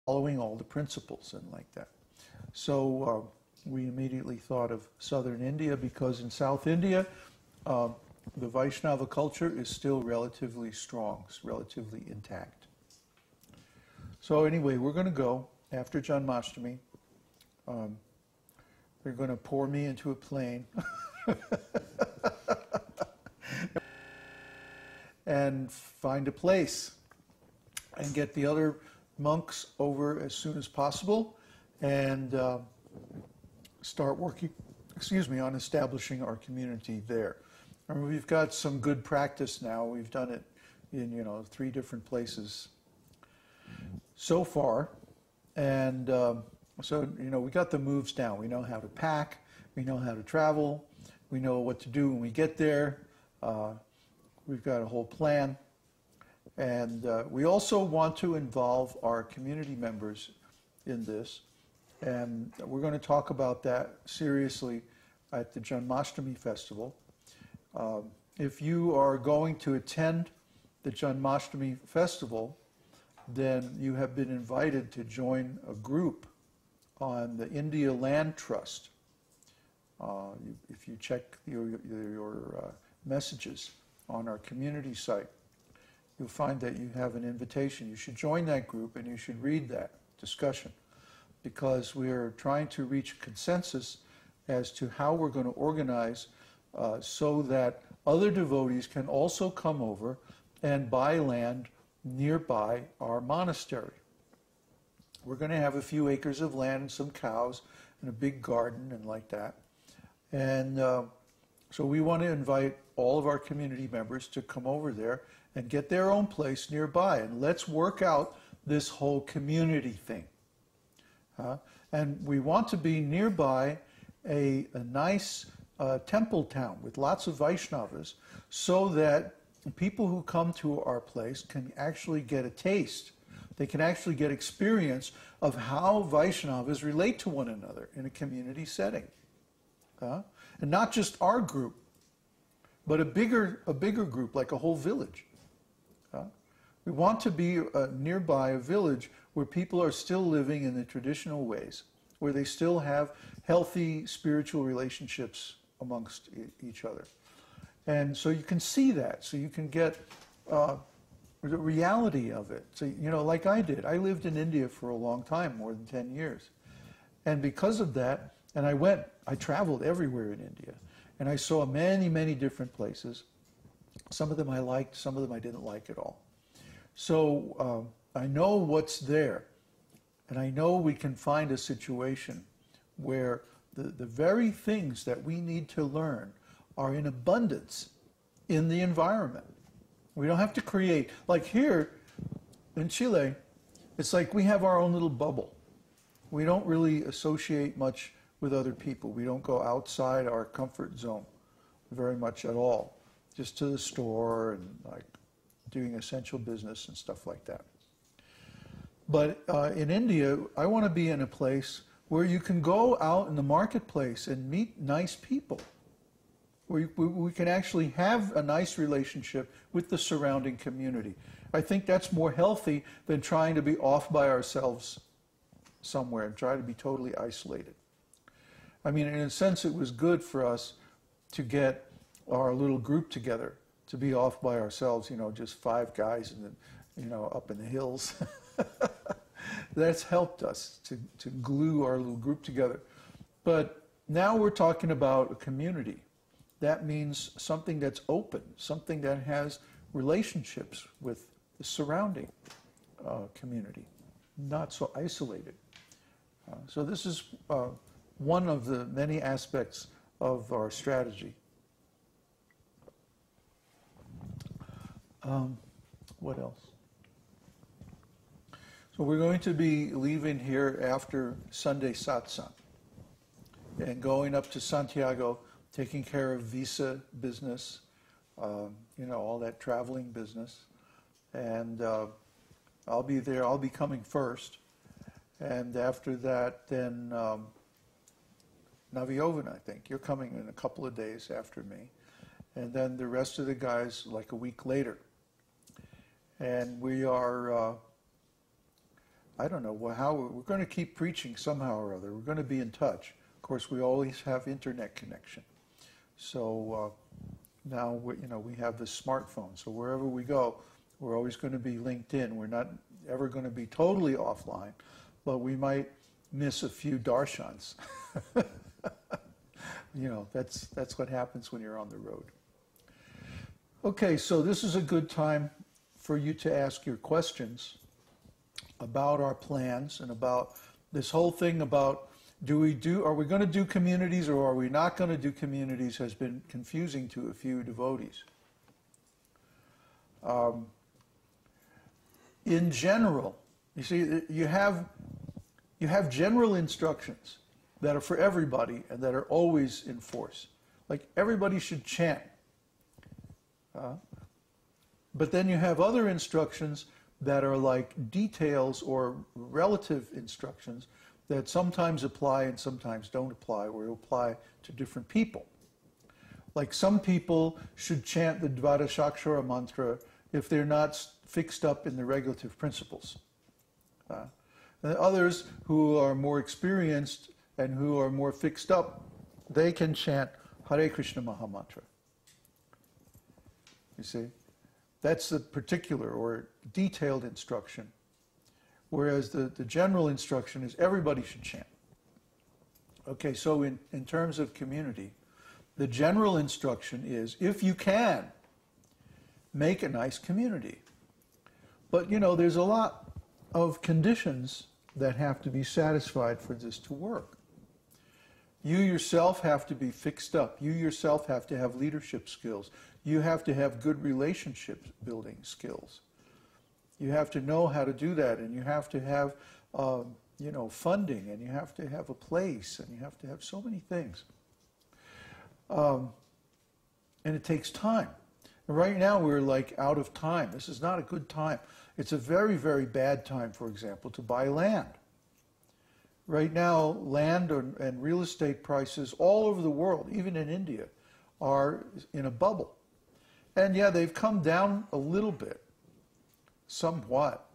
following all the principles and like that. So we immediately thought of southern India because in South India, the Vaishnava culture is still relatively strong, it's relatively intact. So anyway, we're going to go after Janmāṣṭamī. They're going to pour me into a plane and find a place and get the other monks over as soon as possible and start working, on establishing our community there. And we've got some good practice now. We've done it in 3 different places so far, and so we got the moves down. We know how to pack, we know how to travel, we know what to do when we get there. We've got a whole plan, and we also want to involve our community members in this, and we're going to talk about that seriously at the Janmāṣṭamī festival. If you are going to attend the Janmāṣṭamī festival, then you have been invited to join a group on the India Land Trust. If you check your messages on our community site, you'll find that you have an invitation. You should join that group and you should read that discussion, because we're trying to reach consensus as to how we're going to organize so that other devotees can also come over and buy land nearby our monastery. We're going to have a few acres of land and some cows and a big garden and like that. And so we want to invite all of our community members to come over there and get their own place nearby. And let's work out this whole community thing. And we want to be nearby a nice temple town with lots of Vaishnavas, so that people who come to our place can actually get a taste. They can actually get experience of how Vaishnavas relate to one another in a community setting. And not just our group, but a bigger group, like a whole village. We want to be nearby a village where people are still living in the traditional ways, where they still have healthy spiritual relationships amongst each other. And so you can see that, so you can get the reality of it. So, like I did, I lived in India for a long time, more than 10 years. And because of that, and I traveled everywhere in India, and I saw many, many different places. Some of them I liked, some of them I didn't like at all. So I know what's there, and I know we can find a situation where the very things that we need to learn are in abundance in the environment. We don't have to create, like here in Chile, it's like we have our own little bubble. We don't really associate much with other people. We don't go outside our comfort zone very much at all, just to the store and like doing essential business and stuff like that. But in India, I want to be in a place where you can go out in the marketplace and meet nice people, where we can actually have a nice relationship with the surrounding community. I think that's more healthy than trying to be off by ourselves somewhere and try to be totally isolated. I mean, in a sense, it was good for us to get our little group together, to be off by ourselves, just 5 guys and then, up in the hills. That's helped us to glue our little group together. But now we're talking about a community. That means something that's open, something that has relationships with the surrounding community, not so isolated. So this is one of the many aspects of our strategy. What else? So we're going to be leaving here after Sunday satsang and going up to Santiago, taking care of visa business, all that traveling business. And I'll be there. I'll be coming first. And after that, then Naviovan, I think. You're coming in a couple of days after me. And then the rest of the guys like a week later. And we are, I don't know how we're going to keep preaching somehow or other. We're going to be in touch. Of course, we always have internet connection. So now we have this smartphone. So wherever we go, we're always going to be linked in. We're not ever going to be totally offline, but we might miss a few darshans. That's what happens when you're on the road. Okay, so this is a good time for you to ask your questions about our plans and about this whole thing about are we going to do communities or are we not going to do communities has been confusing to a few devotees. In general, you see, you have general instructions that are for everybody and that are always in force. Like everybody should chant. But then you have other instructions that are like details or relative instructions that sometimes apply and sometimes don't apply, or apply to different people. Like some people should chant the Varṇāśrama mantra if they're not fixed up in the regulative principles. And others who are more experienced and who are more fixed up, they can chant Hare Krishna Mahamantra. You see? That's the particular or detailed instruction. Whereas the general instruction is everybody should chant. Okay, so in terms of community, the general instruction is, if you can, make a nice community. But there's a lot of conditions that have to be satisfied for this to work. You yourself have to be fixed up. You yourself have to have leadership skills. You have to have good relationship building skills. You have to know how to do that, and you have to have, funding, and you have to have a place, and you have to have so many things. And it takes time. And right now we're like out of time. This is not a good time. It's a very, very bad time, for example, to buy land. Right now, land and real estate prices all over the world, even in India, are in a bubble. And yeah, they've come down a little bit, somewhat.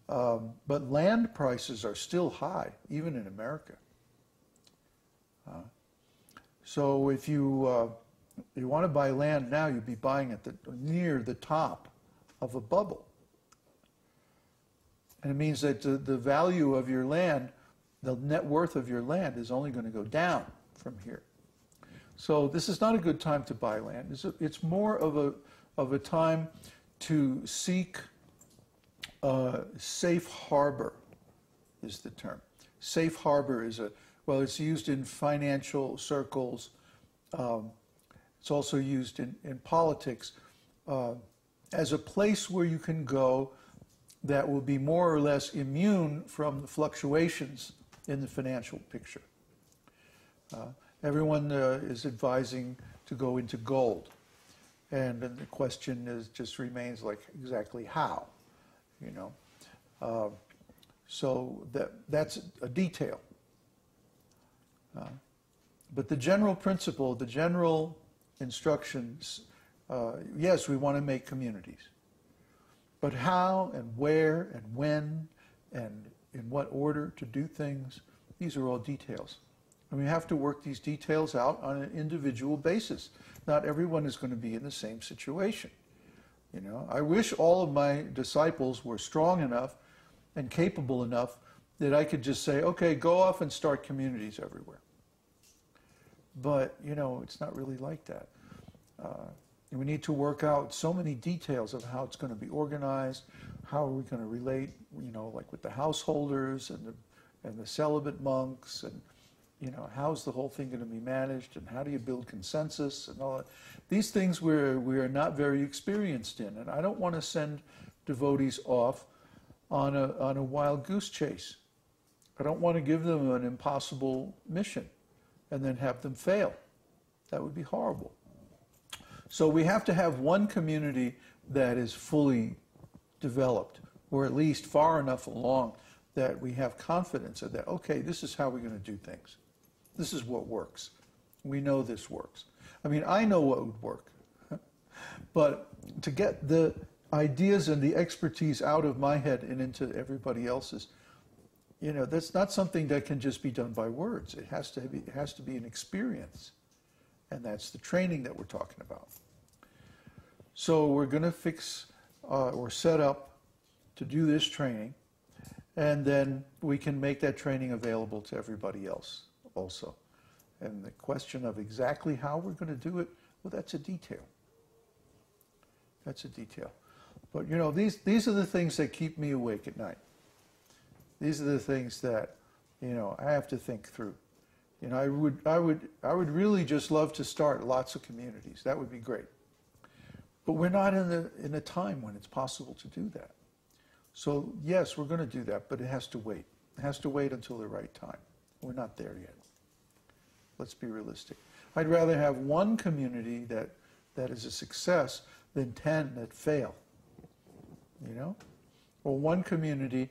But land prices are still high, even in America. So if you want to buy land now, you'd be buying at near the top of a bubble. And it means that the value of your land, the net worth of your land, is only going to go down from here. So this is not a good time to buy land. It's more of a time to seek safe harbor, is the term. Safe harbor is it's used in financial circles. It's also used in politics as a place where you can go that will be more or less immune from the fluctuations in the financial picture. Everyone is advising to go into gold. And then the question just remains like exactly how, So that's a detail. But the general principle, the general instructions, yes, we want to make communities. But how and where and when and in what order to do things, these are all details. And we have to work these details out on an individual basis. Not everyone is going to be in the same situation. I wish all of my disciples were strong enough and capable enough that I could just say, okay, go off and start communities everywhere. But, it's not really like that. And we need to work out so many details of how it's going to be organized, how are we going to relate, like with the householders and the celibate monks, and, how's the whole thing going to be managed, and how do you build consensus and all that. These things we are not very experienced in, and I don't want to send devotees off on a wild goose chase. I don't want to give them an impossible mission and then have them fail. That would be horrible. So we have to have one community that is fully developed, or at least far enough along that we have confidence of that, okay, this is how we're going to do things. This is what works. We know this works. I mean, I know what would work. But to get the ideas and the expertise out of my head and into everybody else's, you know, that's not something that can just be done by words. It has to be an experience. And that's the training that we're talking about. So we're going to fix or set up to do this training, and then we can make that training available to everybody else also. And the question of exactly how we're going to do it, well, that's a detail. That's a detail. But you know, these are the things that keep me awake at night. These are the things that, you know, I have to think through. You know, I would really just love to start lots of communities. That would be great. But we're not in a time when it's possible to do that. So yes, we're going to do that, but it has to wait. It has to wait until the right time. We're not there yet. Let's be realistic. I'd rather have one community that is a success than 10 that fail. You know? Or one community